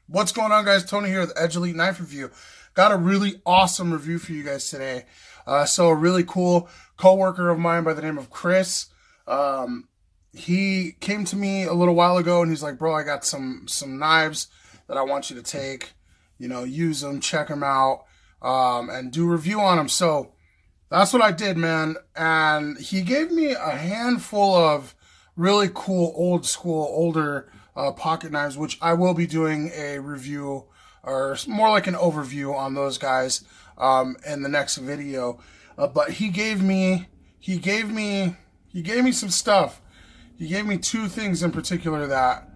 What's going on, guys? Tony here with Edge Elite Knife Review. Got a really awesome review for you guys today. So a really cool coworker of mine by the name of Chris, he came to me a little while ago and he's like, bro, I got some knives that I want you to take, use them, check them out, and do a review on them. So that's what I did, man. And he gave me a handful of really cool, old school, older pocket knives, which I will be doing a review or more like an overview on those guys in the next video. But he gave me some stuff. He gave me two things in particular that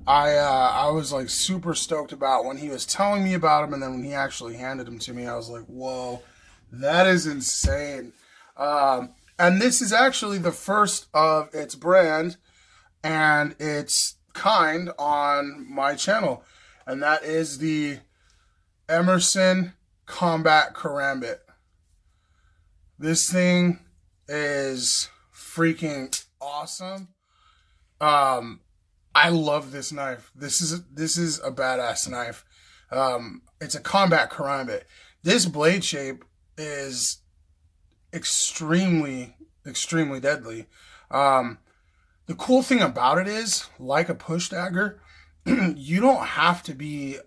I was like super stoked about when he was telling me about them, and then when he actually handed them to me, I was like, whoa, that is insane. And this is actually the first of its brand and its kind on my channel, and that is the EMERSON Combat Karambit. This thing is freaking awesome. I love this knife. This is a badass knife. It's a combat karambit. This blade shape is extremely deadly. The cool thing about it is, like a push dagger, you don't have to be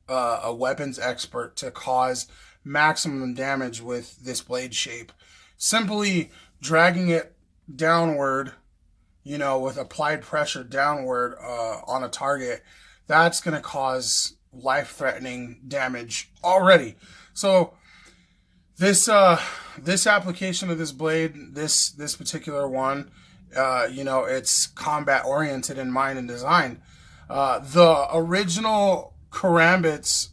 a weapons expert to cause maximum damage with this blade shape. Simply dragging it downward, with applied pressure downward on a target, that's going to cause life-threatening damage already. So this application of this blade, this particular one, it's combat oriented in mind and design. The original karambits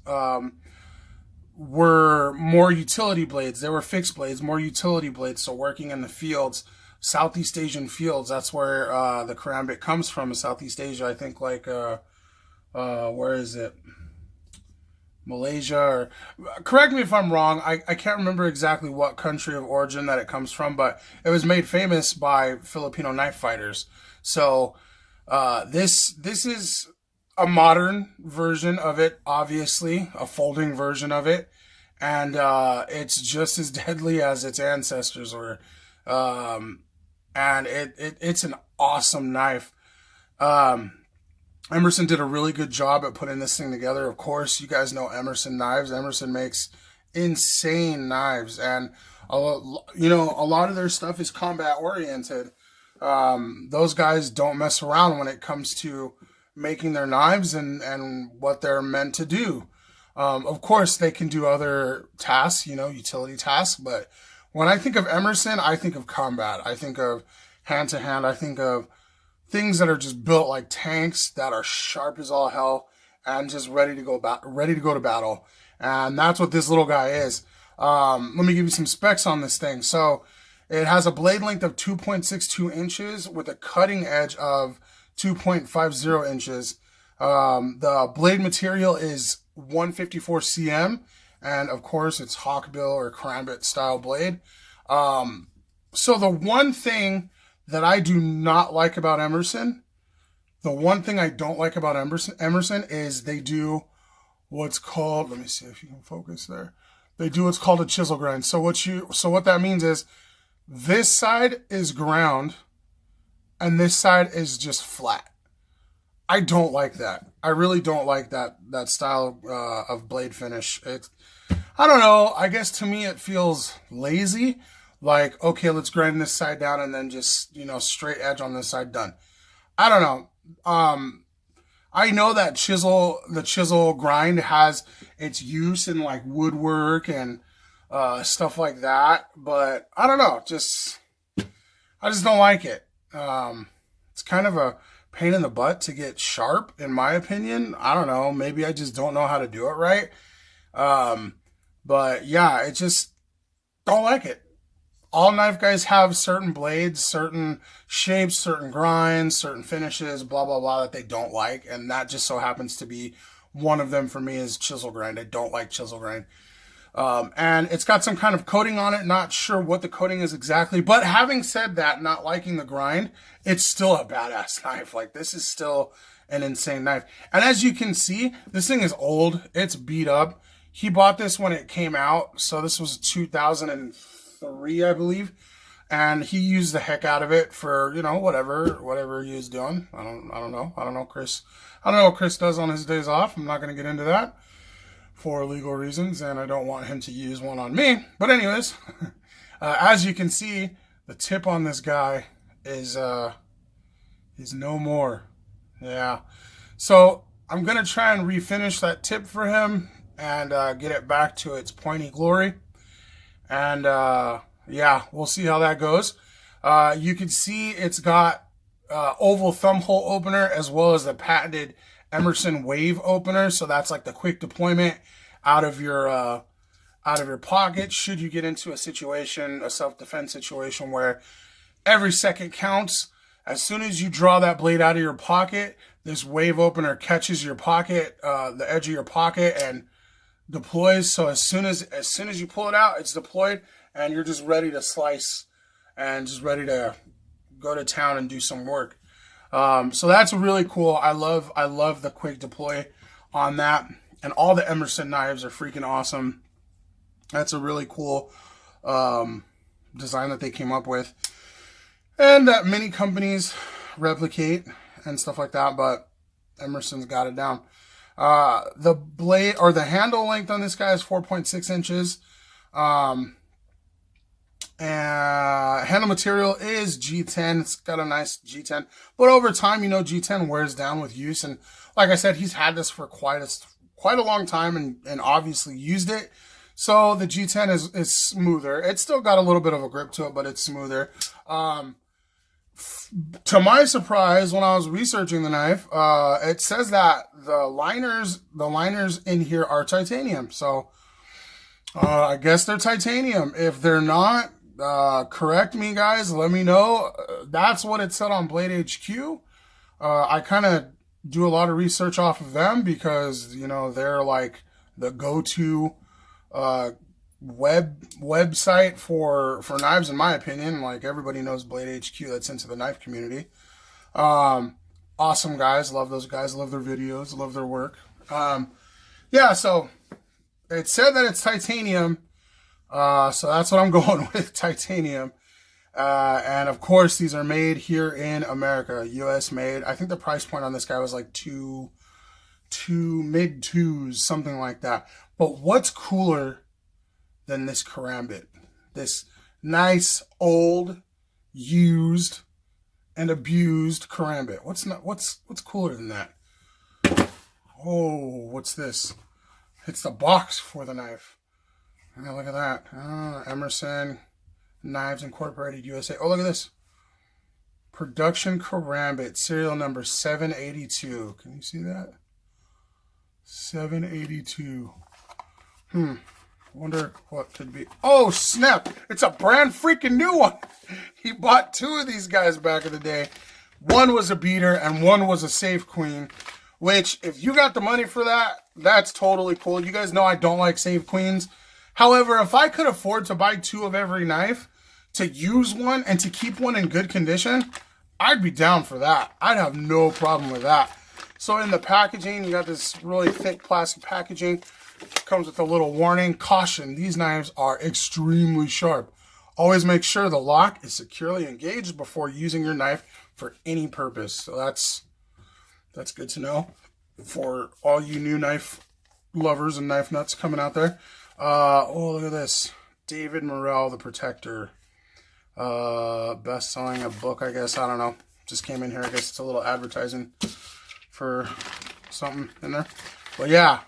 were more utility blades. They were fixed blades, more utility blades. So working in the fields, Southeast Asian fields, that's where the karambit comes from, in Southeast Asia. I think where is it? Malaysia, or correct me if I'm wrong. I can't remember exactly what country of origin that it comes from, but it was made famous by Filipino knife fighters. So this is a modern version of it, obviously, a folding version of it, and it's just as deadly as its ancestors were. And it's an awesome knife. Emerson did a really good job at putting this thing together. Of course, you guys know Emerson knives. Emerson makes insane knives, and a lot of their stuff is combat oriented. Those guys don't mess around when it comes to making their knives and what they're meant to do. Of course, they can do other tasks, utility tasks, but when I think of Emerson, I think of combat. I think of hand-to-hand. I think of things that are just built like tanks that are sharp as all hell and just ready to go to battle. And that's what this little guy is. Let me give you some specs on this thing. So it has a blade length of 2.62 inches with a cutting edge of 2.50 inches. The blade material is 154 cm. And of course, it's hawkbill or karambit style blade. So the one thing that I do not like about Emerson, the one thing I don't like about Emerson is they do what's called, let me see if you can focus there. They do what's called a chisel grind. So what that means is this side is ground and this side is just flat. I don't like that. I really don't like that style of blade finish. I don't know. I guess to me it feels lazy. Like, okay, let's grind this side down and then just, straight edge on this side, done. I don't know. I know that the chisel grind has its use in like woodwork and stuff like that, but I don't know. I just don't like it. It's kind of a pain in the butt to get sharp, in my opinion. I don't know. Maybe I just don't know how to do it right. But yeah, it just don't like it. All knife guys have certain blades, certain shapes, certain grinds, certain finishes, blah, blah, blah, that they don't like. And that just so happens to be one of them for me is chisel grind. I don't like chisel grind. And it's got some kind of coating on it. Not sure what the coating is exactly. But having said that, not liking the grind, it's still a badass knife. Like, this is still an insane knife. And as you can see, this thing is old. It's beat up. He bought this when it came out. So this was 2003, I believe. And he used the heck out of it for, you know, whatever he was doing. I don't know. I don't know what Chris does on his days off. I'm not going to get into that for legal reasons, and I don't want him to use one on me. But anyways, as you can see, the tip on this guy is no more. Yeah. So I'm going to try and refinish that tip for him and get it back to its pointy glory. And yeah, we'll see how that goes. You can see it's got oval thumb hole opener as well as the patented EMERSON wave opener. So that's like the quick deployment out of your pocket should you get into a situation, a self-defense situation where every second counts. As soon as you draw that blade out of your pocket, this wave opener catches your pocket, the edge of your pocket, and deploys. So as soon as you pull it out, it's deployed, and you're just ready to slice and just ready to go to town and do some work. So that's really cool. I love the quick deploy on that, and all the EMERSON knives are freaking awesome. That's a really cool design that they came up with, and that many companies replicate and stuff like that, but EMERSON's got it down. The blade or the handle length on this guy is 4.6 inches. And handle material is G10. It's got a nice G10, but over time, you know, G10 wears down with use. And like I said, he's had this for quite a long time and obviously used it. So the G10 is smoother. It's still got a little bit of a grip to it, but it's smoother. To my surprise, when I was researching the knife, it says that the liners in here are titanium. So I guess they're titanium. If they're not, correct me, guys. Let me know. That's what it said on Blade HQ. I kind of do a lot of research off of them because, you know, they're like the go-to website for knives, in my opinion. Like, everybody knows Blade HQ that's into the knife community. Awesome guys. Love those guys. Love their videos. Love their work. Yeah, so it said that it's titanium. So that's what I'm going with, titanium. And of course, these are made here in America, US made. I think the price point on this guy was like mid twos, something like that. But what's cooler than this karambit? This nice, old, used, and abused karambit. What's cooler than that? Oh, what's this? It's the box for the knife. Oh, look at that. EMERSON Knives Incorporated USA. Oh, look at this. Production karambit, serial number 782. Can you see that? 782. Wonder what could be. Oh, snap. It's a brand freaking new one. He bought two of these guys back in the day. One was a beater and one was a safe queen, which if you got the money for that, that's totally cool. You guys know I don't like safe queens. However, if I could afford to buy two of every knife, to use one and to keep one in good condition, I'd be down for that. I'd have no problem with that. So in the packaging, you got this really thick plastic packaging. Comes with a little warning. Caution, these knives are extremely sharp. Always make sure the lock is securely engaged before using your knife for any purpose. So that's good to know for all you new knife lovers and knife nuts coming out there. Oh, look at this. David Morrell, The Protector. Best-selling a book, I guess. I don't know. Just came in here. I guess it's a little advertising for something in there. But yeah,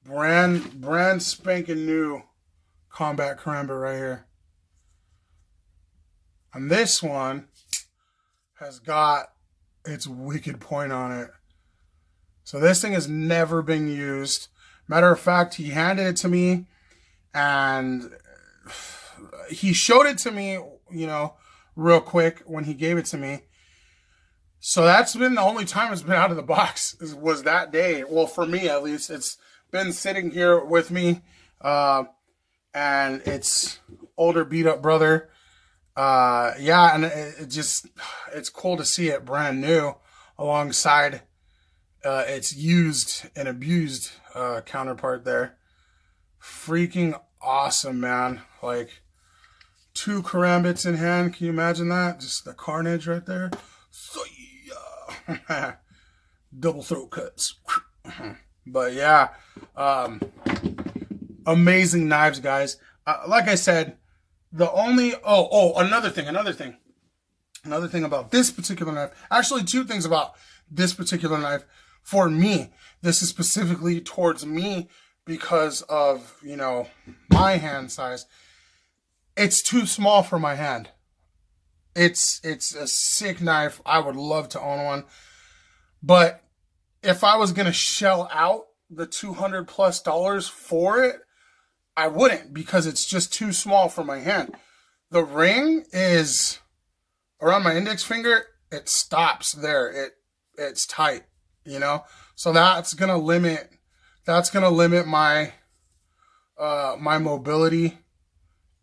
brand spanking new combat karambit right here. And this one has got its wicked point on it. So this thing has never been used. Matter of fact, he handed it to me and he showed it to me, you know, real quick when he gave it to me. So that's been the only time it's been out of the box, was that day. Well, for me at least, it's been sitting here with me, and it's older beat up brother. Yeah, and it's cool to see it brand new. alongside its used and abused counterpart there. Freaking awesome, man. Like, 2 karambits in hand. Can you imagine that? Just the carnage right there. So, yeah. Double throat cuts. But yeah, amazing knives, guys. Like I said, the only another thing about this particular knife. Actually, 2 things about this particular knife. For me, this is specifically towards me because of, you know, my hand size. It's too small for my hand. It's a sick knife. I would love to own one. But if I was going to shell out the $200+ for it, I wouldn't, because it's just too small for my hand. The ring is around my index finger. It stops there. It's tight, you know? So that's going to limit my my mobility.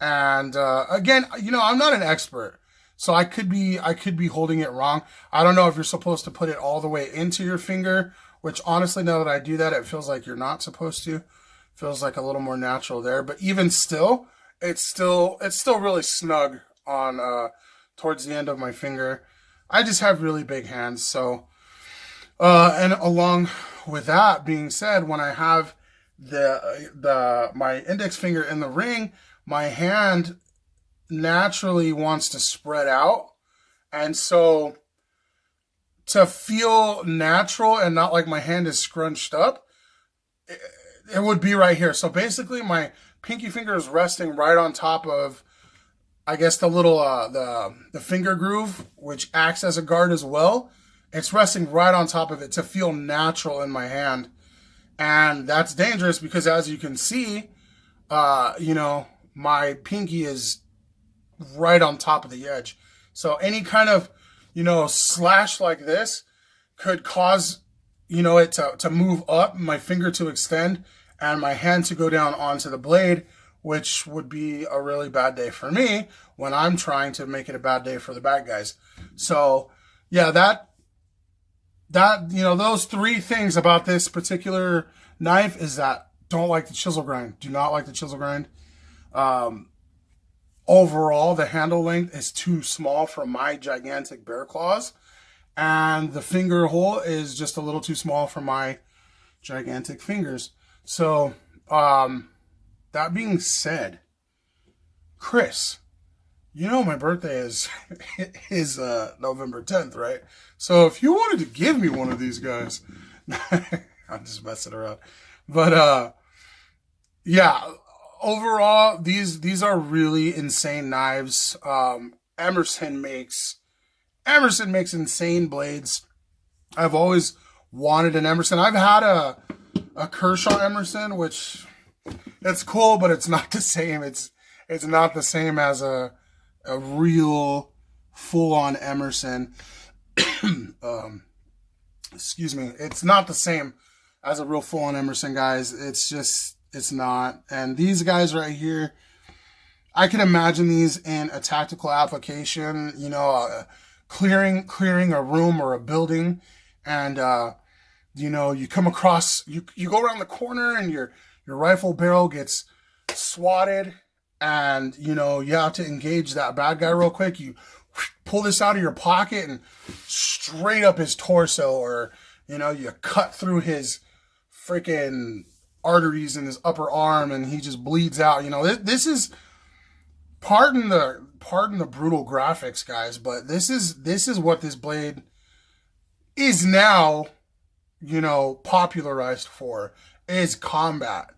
And again, you know, I'm not an expert, so I could be holding it wrong. I don't know if you're supposed to put it all the way into your finger, which honestly, now that I do that, it feels like you're not supposed to. It feels like a little more natural there. But even still, it's still really snug on towards the end of my finger. I just have really big hands, so and along with that being said, when I have my index finger in the ring, my hand naturally wants to spread out. And so to feel natural and not like my hand is scrunched up, it would be right here. So basically my pinky finger is resting right on top of, I guess, the little, the finger groove, which acts as a guard as well. It's resting right on top of it to feel natural in my hand. And that's dangerous because, as you can see, you know, my pinky is right on top of the edge. So any kind of, you know, slash like this could cause, you know, it to move up, my finger to extend, and my hand to go down onto the blade, which would be a really bad day for me when I'm trying to make it a bad day for the bad guys. So yeah, that, you know, those 3 things about this particular knife is that don't like the chisel grind. Do not like the chisel grind. Overall, the handle length is too small for my gigantic bear claws, and the finger hole is just a little too small for my gigantic fingers. So, that being said, Chris, you know my birthday is November 10th, right? So if you wanted to give me one of these guys, I'm just messing around. But yeah, overall, these are really insane knives. Emerson makes insane blades. I've always wanted an Emerson. I've had a Kershaw Emerson, which it's cool, but it's not the same. It's not the same as a real full-on Emerson. Excuse me. It's not the same as a real full-on Emerson, guys. It's not. And these guys right here, I can imagine these in a tactical application, you know, clearing a room or a building, and you know, you come across, you go around the corner and your rifle barrel gets swatted, and you know, you have to engage that bad guy real quick. You pull this out of your pocket and straight up his torso, or you know, you cut through his freaking arteries in his upper arm and he just bleeds out. You know, this is, pardon the brutal graphics, guys, but this is what this blade is now, you know, popularized for, is combat.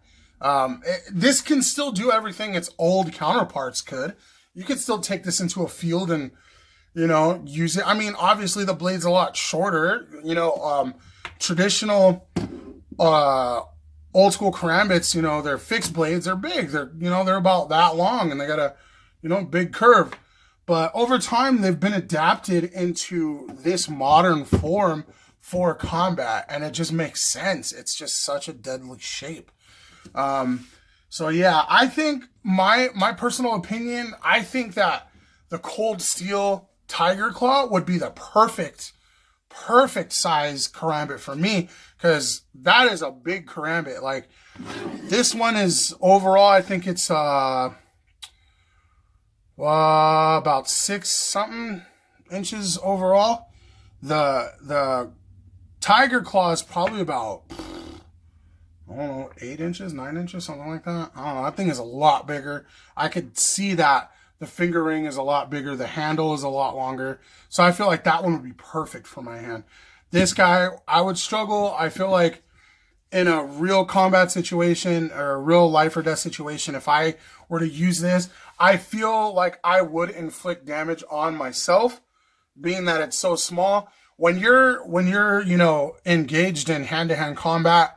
This can still do everything its old counterparts could. You could still take this into a field and, you know, use it. I mean, obviously the blade's a lot shorter. You know, traditional old school karambits, you know, they're fixed blades. They're big. They're about that long, and they got a, you know, big curve. But over time, they've been adapted into this modern form for combat, and it just makes sense. It's just such a deadly shape. So yeah, I think my personal opinion, I think that the Cold Steel Tiger Claw would be the perfect perfect size karambit for me, because that is a big karambit. Like, this one is overall, I think it's about 6 something inches overall. The Tiger Claw is probably about, I don't know, 8 inches, 9 inches, something like that. I don't know. That thing is a lot bigger. I could see that the finger ring is a lot bigger. The handle is a lot longer. So I feel like that one would be perfect for my hand. This guy, I would struggle. I feel like in a real combat situation or a real life or death situation, if I were to use this, I feel like I would inflict damage on myself, being that it's so small. When you're, you know, engaged in hand-to-hand combat,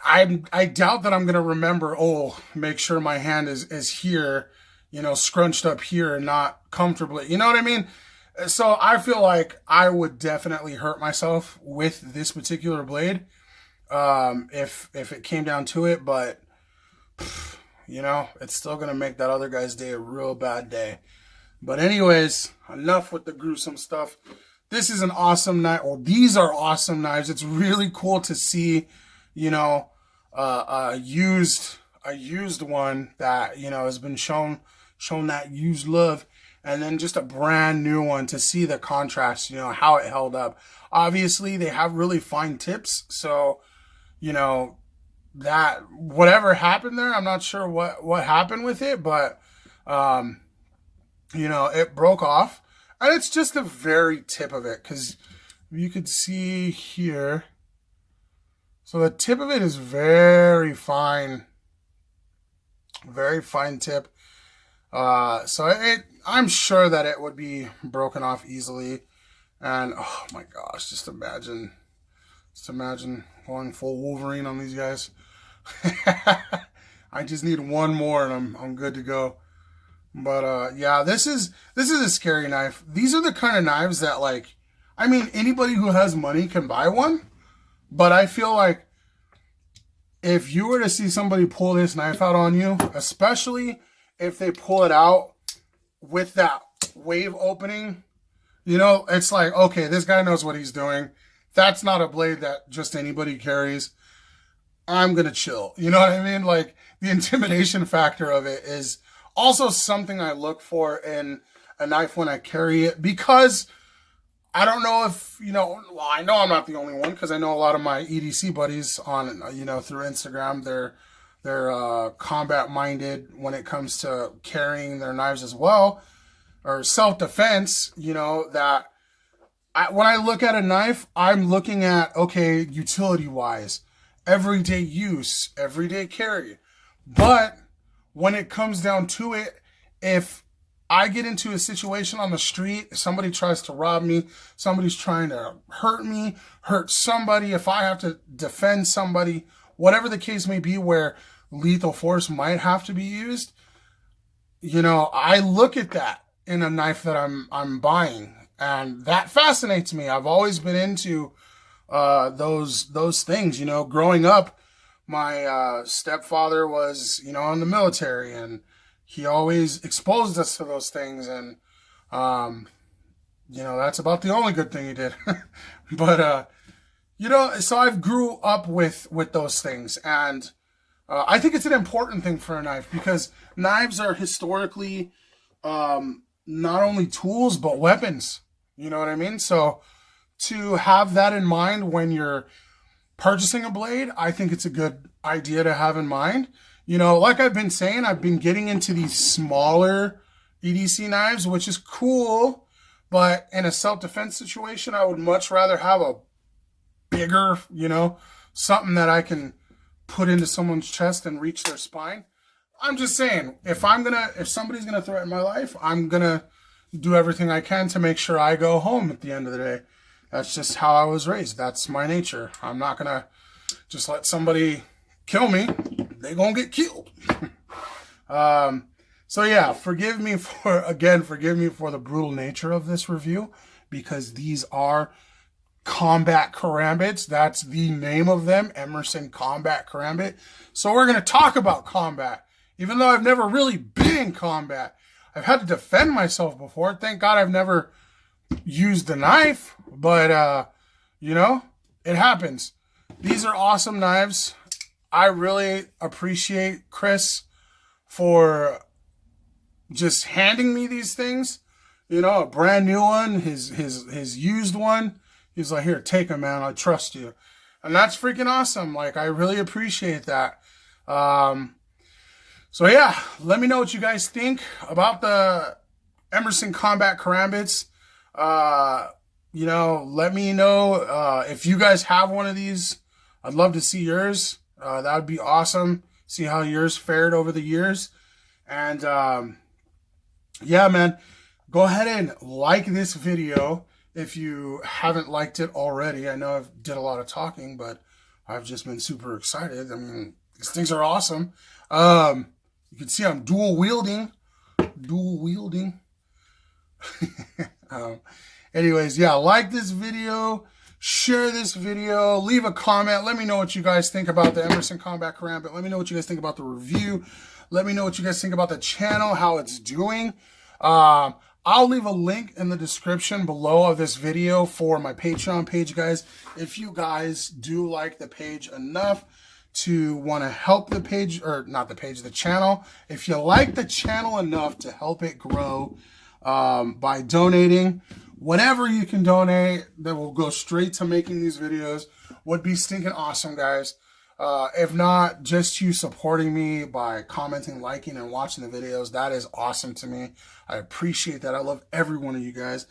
I doubt that I'm going to remember, oh, make sure my hand is here, you know, scrunched up here and not comfortably. You know what I mean? So I feel like I would definitely hurt myself with this particular blade, if it came down to it. But, you know, it's still going to make that other guy's day a real bad day. But anyways, enough with the gruesome stuff. This is an awesome knife. Well, these are awesome knives. It's really cool to see, you know, a used one that, you know, has been shown that used love, and then just a brand new one to see the contrast, you know, how it held up. Obviously, they have really fine tips, so, you know, that whatever happened there, I'm not sure what happened with it, but you know, it broke off, and it's just the very tip of it, because you could see here. So the tip of it is very fine tip. So I'm sure that it would be broken off easily. And oh my gosh, just imagine going full Wolverine on these guys. I just need one more and I'm good to go. But yeah, this is a scary knife. These are the kind of knives that, like, I mean, anybody who has money can buy one. But I feel like if you were to see somebody pull this knife out on you, especially if they pull it out with that wave opening, you know, it's like, okay, this guy knows what he's doing. That's not a blade that just anybody carries. I'm going to chill. You know what I mean? Like, the intimidation factor of it is also something I look for in a knife when I carry it, because I don't know if, you know, well, I know I'm not the only one, because I know a lot of my EDC buddies on, you know, through Instagram, they're combat minded when it comes to carrying their knives as well, or self-defense, you know, that when I look at a knife, I'm looking at, okay, utility wise, everyday use, everyday carry. But when it comes down to it, if I get into a situation on the street, somebody tries to rob me, somebody's trying to hurt me, hurt somebody, if I have to defend somebody, whatever the case may be where lethal force might have to be used, you know, I look at that in a knife that I'm buying, and that fascinates me. I've always been into those things, you know. Growing up, my stepfather was, you know, in the military, and he always exposed us to those things, and you know, that's about the only good thing he did. But you know, so I've grew up with those things, and I think it's an important thing for a knife, because knives are historically not only tools but weapons. You know what I mean? So to have that in mind when you're purchasing a blade, I think it's a good idea to have in mind. You know, like I've been saying, I've been getting into these smaller EDC knives, which is cool, but in a self-defense situation, I would much rather have a bigger, you know, something that I can put into someone's chest and reach their spine. I'm just saying, if somebody's gonna threaten my life, I'm gonna do everything I can to make sure I go home at the end of the day. That's just how I was raised. That's my nature. I'm not gonna just let somebody kill me. They gonna get killed. So yeah, forgive me for the brutal nature of this review, because these are combat karambits. That's the name of them, Emerson Combat Karambit. So we're gonna talk about combat, even though I've never really been in combat. I've had to defend myself before. Thank God I've never use the knife, but you know, it happens. These are awesome knives. I really appreciate Chris for just handing me these things. You know, a brand new one, his used one. He's like, here, take them, man. I trust you. And that's freaking awesome. Like, I really appreciate that. So yeah, let me know what you guys think about the Emerson Combat Karambits. You know, let me know if you guys have one of these. I'd love to see yours. That would be awesome. See how yours fared over the years. And yeah, man, go ahead and like this video if you haven't liked it already. I know I've did a lot of talking, but I've just been super excited. I mean, these things are awesome. You can see I'm dual wielding. Anyways, yeah, like this video, share this video, leave a comment. Let me know what you guys think about the Emerson Combat Karambit. Let me know what you guys think about the review. Let me know what you guys think about the channel, how it's doing. I'll leave a link in the description below of this video for my Patreon page, guys. If you guys do like the page enough to want to help the page, or not the page, the channel. If you like the channel enough to help it grow by donating, whatever you can donate that will go straight to making these videos would be stinking awesome, guys. If not, just you supporting me by commenting, liking, and watching the videos, that is awesome to me. I appreciate that. I love every one of you guys.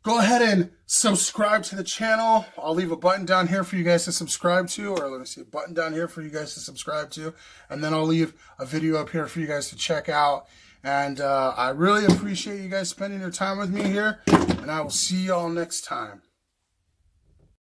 Go ahead and subscribe to the channel. I'll leave a button down here for you guys to subscribe to, or let me see, a button down here for you guys to subscribe to, and then I'll leave a video up here for you guys to check out. And I really appreciate you guys spending your time with me here, and I will see y'all next time.